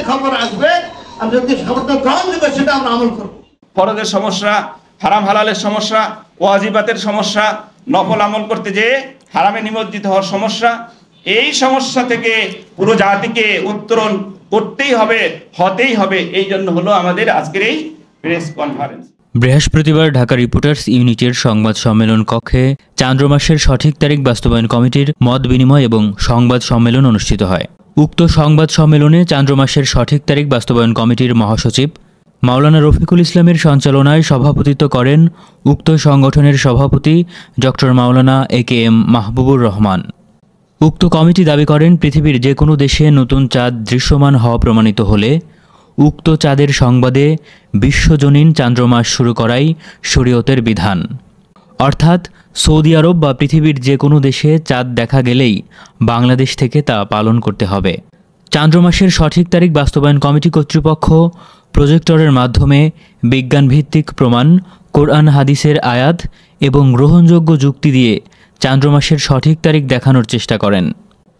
যে খবর আসবে আমরা যে শব্দ গ্রহণযোগ্য সেটা আমরা আমল করব। ফরজের সমস্যা, হারাম হালালের সমস্যা, ওয়াজিবাতের সমস্যা, নফল আমল করতে যেয়ে হারামে নিমজ্জিত হওয়ার সমস্যা, এই সমস্যা থেকে পুরো জাতিকে উত্তরণ করতেই হবে, হতেই হবে। এই জন্য হলো আমাদের আজকের এই প্রেস কনফারেন্স। বৃহস্পতিবার ঢাকা রিপোর্টার্স ইউনিটের সংবাদ সম্মেলন কক্ষে চান্দ্র মাসের সঠিক তারিখ বাস্তবায়ন কমিটির মত বিনিময় এবং সংবাদ সম্মেলন অনুষ্ঠিত হয়। উক্ত সংবাদ সম্মেলনে চান্দ্র মাসের সঠিক তারিখ বাস্তবায়ন কমিটির মহাসচিব মাওলানা রফিকুল ইসলামের সঞ্চালনায় সভাপতিত্ব করেন উক্ত সংগঠনের সভাপতি ডক্টর মাওলানা AKM মাহবুবুর রহমান। উক্ত কমিটি দাবি করেন, পৃথিবীর যে কোনো দেশে নতুন চাঁদ দৃশ্যমান হওয়া প্রমাণিত হলে উক্ত চাঁদের সংবাদে বিশ্বজনীন চান্দ্রমাস শুরু করাই শরীয়তের বিধান। অর্থাৎ সৌদি আরব বা পৃথিবীর যে কোনো দেশে চাঁদ দেখা গেলেই বাংলাদেশ থেকে তা পালন করতে হবে। চান্দ্রমাসের সঠিক তারিখ বাস্তবায়ন কমিটি কর্তৃপক্ষ প্রজেক্টরের মাধ্যমে বিজ্ঞানভিত্তিক প্রমাণ, কোরআন হাদিসের আয়াত এবং গ্রহণযোগ্য যুক্তি দিয়ে চান্দ্রমাসের সঠিক তারিখ দেখানোর চেষ্টা করেন।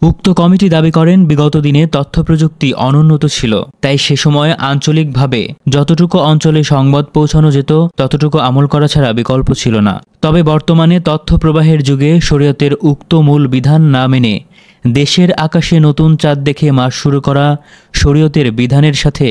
উক্ত কমিটি দাবি করেন, বিগত দিনে তথ্য প্রযুক্তি অনুন্নত ছিল, তাই সে সময় আঞ্চলিকভাবে যতটুকু অঞ্চলে সংবাদ পৌঁছানো যেত ততটুকু আমল করা ছাড়া বিকল্প ছিল না। তবে বর্তমানে তথ্য প্রবাহের যুগে শরীয়তের উক্ত মূল বিধান না মেনে দেশের আকাশে নতুন চাঁদ দেখে মাস শুরু করা শরীয়তের বিধানের সাথে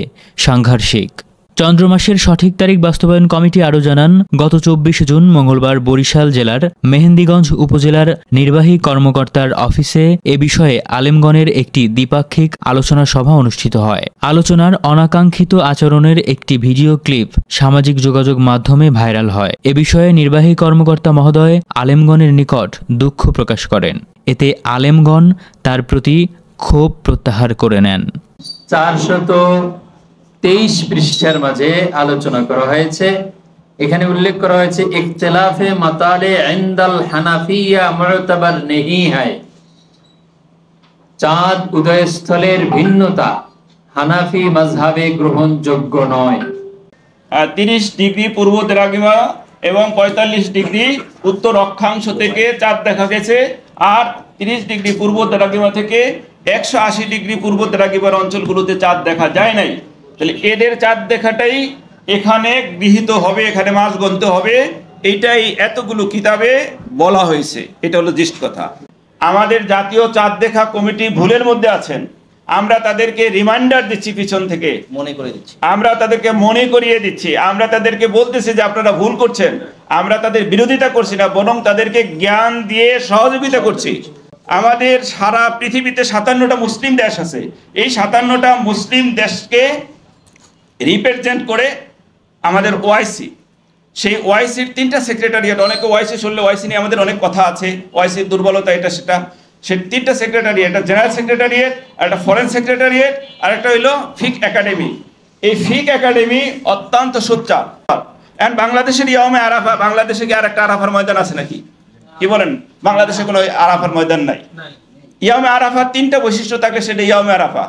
সাংঘর্ষিক। চন্দ্রমাসের সঠিক তারিখ বাস্তবায়ন কমিটি আরও জানান, গত 24 জুন মঙ্গলবার বরিশাল জেলার মেহেন্দিগঞ্জ উপজেলার নির্বাহী কর্মকর্তার অফিসে এ বিষয়ে আলেমগণের একটি দ্বিপাক্ষিক আলোচনা সভা অনুষ্ঠিত হয়। আলোচনার অনাকাঙ্ক্ষিত আচরণের একটি ভিডিও ক্লিপ সামাজিক যোগাযোগ মাধ্যমে ভাইরাল হয়। এ বিষয়ে নির্বাহী কর্মকর্তা মহোদয় আলেমগণের নিকট দুঃখ প্রকাশ করেন। এতে আলেমগণ তার প্রতি ক্ষোভ প্রত্যাহার করে নেন। 423 পৃষ্ঠার মাঝে আলোচনা করা হয়েছে। এখানে উল্লেখ করা হয়েছে ইখতিলাফে মাতালে ইনদাল হানাফিয়া মুতাবার নেহি হয়। চাঁদ উদয়স্থলের ভিন্নতা হানাফি মাযহাবে গ্রহণযোগ্য নয়। 30 ডিগ্রি পূর্ব দ্রাঘিমা এবং 45 ডিগ্রি উত্তর অক্ষাংশ থেকে চাঁদ দেখা গেছে, আর 30 ডিগ্রি পূর্ব দ্রাঘিমা থেকে 180 ডিগ্রি পূর্ব দ্রাঘিমার অঞ্চলগুলোতে চাঁদ দেখা যায় নাই। তাহলে এদের চাঁদ দেখাটাই এখানে গৃহীত হবে, এখানে মাস গণতে হবে, এইটাই এতগুলো কিতাবে বলা হয়েছে। এটা হলো জিষ্ট কথা। আমাদের জাতীয় চাঁদ দেখা কমিটি ভুলের মধ্যে আছেন, আমরা তাদেরকে রিমাইন্ডার দিচ্ছি, পিছন থেকে মনে করে দিচ্ছি, আমরা তাদেরকে মনে করিয়ে দিচ্ছি, আমরা তাদেরকে বলতেছি যে আপনারা ভুল করছেন। আমরা তাদের বিরোধিতা করছি না, বরং তাদেরকে জ্ঞান দিয়ে সহযোগিতা করছি। আমাদের সারা পৃথিবীতে 57টা মুসলিম দেশ আছে। এই 57টা মুসলিম দেশকে রিপ্রেজেন্ট করে আমাদের ওআইসি, সেই ওআইসির 3টা সেক্রেটারিয়েট, অনেকে ওআইসি শুনলে ওআইসি নিয়ে আমাদের অনেক কথা আছে, ওআইসির দুর্বলতা এটা সেটা। সে 3টা সেক্রেটারিয়েট, একটা জেনারেল সেক্রেটারিয়েট, একটা ফরেন সেক্রেটারিয়েট, আর একটা হইলো ফিক একাডেমি। এই ফিক একাডেমি অত্যন্ত সোচ্চার। এন্ড বাংলাদেশের ইয়ামে আরাফা, বাংলাদেশে কি আর একটা আরাফার ময়দান আছে নাকি? কি বলেন? বাংলাদেশে কোনো আরাফার ময়দান নাই। ইয়ামে আরাফার 3টা বৈশিষ্ট্য থাকলে সেটা ইয়ামে আরাফা।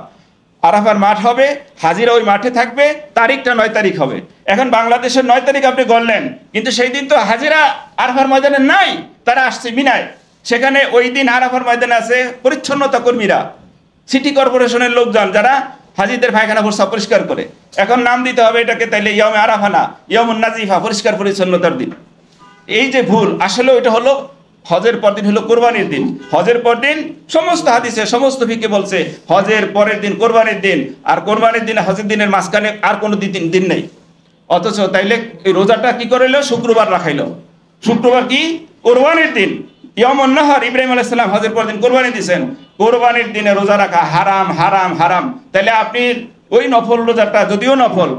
আরাফার মাঠ হবে, হাজিরা ওই মাঠে থাকবে, তারিখটা 9 তারিখ হবে। এখন বাংলাদেশের 9 তারিখ আপনি গণলেন, কিন্তু সেই দিন তো হাজিরা আরাফার ময়দানে নাই, তারা আসছে মিনায়। সেখানে ওই দিন আরাফার ময়দানে আছে পরিচ্ছন্নতা কর্মীরা, সিটি কর্পোরেশনের লোকজন, যারা হাজিদের পায়খানা প্রস্রাব পরিষ্কার করে। এখন নাম দিতে হবে এটাকে তাইলে ইয়ামে আরাফা না, ইয়ামুন নাজিফা, পরিষ্কার পরিচ্ছন্নতার দিন। এই যে ভুল, আসলে ওইটা হলো হজের পরদিন হলো কোরবানির দিন। হজের পরদিন সমস্ত হাদিসে সমস্ত ফিকে বলছে হজের পরের দিন কোরবানির দিন, আর কোরবানির দিন হজের দিনের মাঝখানে আর কোনো দিন নেই। অথচ তাইলে এই রোজাটা কি করলো? শুক্রবার রাখাইলো। শুক্রবার কি? কোরবানির দিন, ইয়ামুন নাহর। ইব্রাহিম আলাইহিস সালাম হজের পর দিন কোরবানি দিয়েছেন। কোরবানির দিনে রোজা রাখা হারাম, হারাম, হারাম। তাহলে আপনি ওই নফল রোজাটা, যদিও নফল,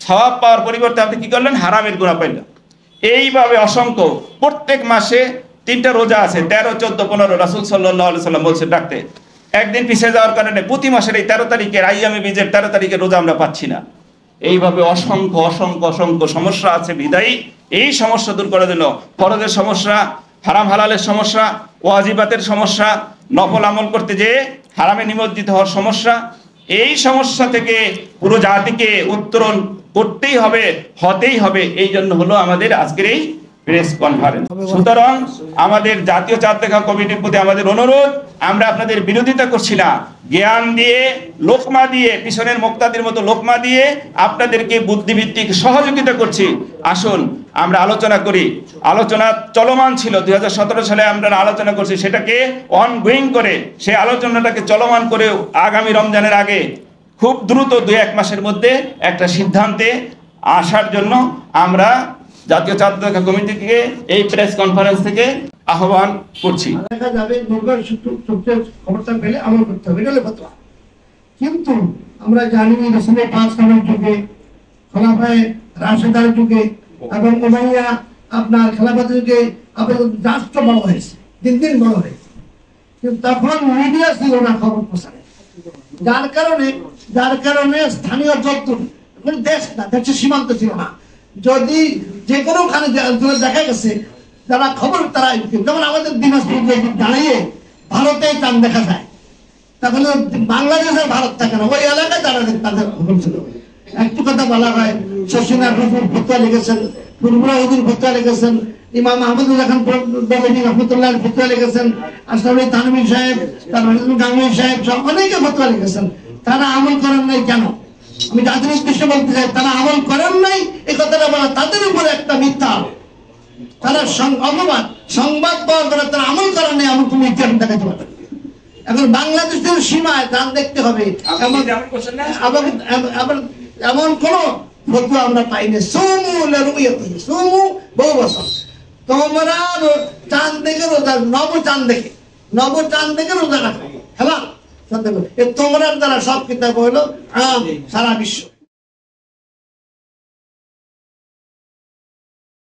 সওয়াব পাওয়ার পরিবর্তে আপনি কি করলেন? হারামের গুনাহ পাইলেন। এইভাবে অসংখ্য প্রত্যেক মাসে 3টা রোজা আছে, 13, 14, 15। রাসূল সাল্লাল্লাহু আলাইহি সাল্লাম বলছেন ডাকতে, একদিন পিছিয়ে যাওয়ার কারণে প্রতি মাসের এই 13 তারিখের আইয়ামে বীজের 13 তারিখের রোজা আমরা পাচ্ছি না। এইভাবে অসংখ্য অসংখ্য অসংখ্য সমস্যা আছে। বিদায়ী এই সমস্যা দূর করার জন্য ফরজের সমস্যা, হারাম হালালের সমস্যা, ওয়াজিবাতের সমস্যা, নফল আমল করতে যেয়ে হারামে নিমজ্জিত হওয়ার সমস্যা, এই সমস্যা থেকে পুরো জাতিকে উত্তরণ করতেই হবে, হতেই হবে। এই জন্য হলো আমাদের আজকের এই প্রেস কনফারেন্স। সুতরাং আমাদের জাতীয় চাঁদ দেখা কমিটির প্রতি আমাদের অনুরোধ, আমরা আপনাদের বিরোধিতা করছি না, জ্ঞান দিয়ে লোকমা দিয়ে পিছনের মুক্তাদির মতো লোকমা দিয়ে আপনাদেরকে বুদ্ধিভিত্তিক সহযোগিতা করছি। আসুন আমরা আলোচনা করি। আলোচনা চলমান ছিল 2017 সালে আমরা আলোচনা করছি, সেটাকে অনগোয়িং করে সেই আলোচনাটাকে চলমান করে আগামী রমজানের আগে খুব দ্রুত 2-1 মাসের মধ্যে একটা সিদ্ধান্তে আসার জন্য আমরা জাতীয় চাঁদ দেখা কমিটিকে এই প্রেস কনফারেন্স থেকে আহ্বান করছি। দেখা যাবে দুর্গার সূত্রের খবরটা পেলে আমল করতে হবে, এটা হলো ফতোয়া। কিন্তু আমরা জানি রাসূলের পাঁচ নামের যুগে, খোলাফায়ে রাশেদার যুগে এবং উমাইয়া আপনার খেলাফতের যুগে আপনার রাষ্ট্র বড় হয়েছে, দিন দিন বড় হয়েছে, কিন্তু তখন মিডিয়া ছিল না খবর প্রচারে, যার কারণে স্থানীয় যদ্দূর দেশ না, দেশের সীমান্ত ছিল না। যদি যে কোনোখানে দেখা গেছে যারা খবর তারা, যেমন আমাদের দিনাজপুর দাঁড়িয়ে ভারতে চাঁদ দেখা যায়, তাহলে বাংলাদেশের ভারত থাকে না, ওই এলাকায় তারা তাদের খবর ছিল। একটু কথা বলা হয়, শশীনাথ হুজুর ফতোয়া লিখেছেন, ফুরফুরা হুজুর ফতোয়া লিখেছেন, ইমাম আহমদুল খান দলেনী রহমতুল্লাহ ফতোয়া লিখেছেন, আশরাফ আলী থানভী সাহেব, তারপর গাঙ্গুহি সাহেব, সব অনেকে ফতোয়া লিখেছেন। তারা আমল করেন নাই কেন? আমি জাতির উদ্দেশ্যে বলতে চাই, তারা আমল করেন নাই এই কথাটা বলা তাদের উপরে একটা মিথ্যা। তারা অপবাদ, সংবাদ পাওয়ার পরে তারা আমল করেন নাই, এমন কোন ইতিহাস দেখাতে পারবেন। এখন বাংলাদেশের সীমায় গান দেখতে হবে এমন কোন ফতোয়া আমরা পাইনি। সুমু লিরুয়াতি, সুমু বহু বছর, তোমরা চাঁদ দেখে রোজা, নব চাঁদ দেখে রোজা রাখো, হ্যাঁ। তোমরা দ্বারা সব কিতাব হলো সারা বিশ্ব।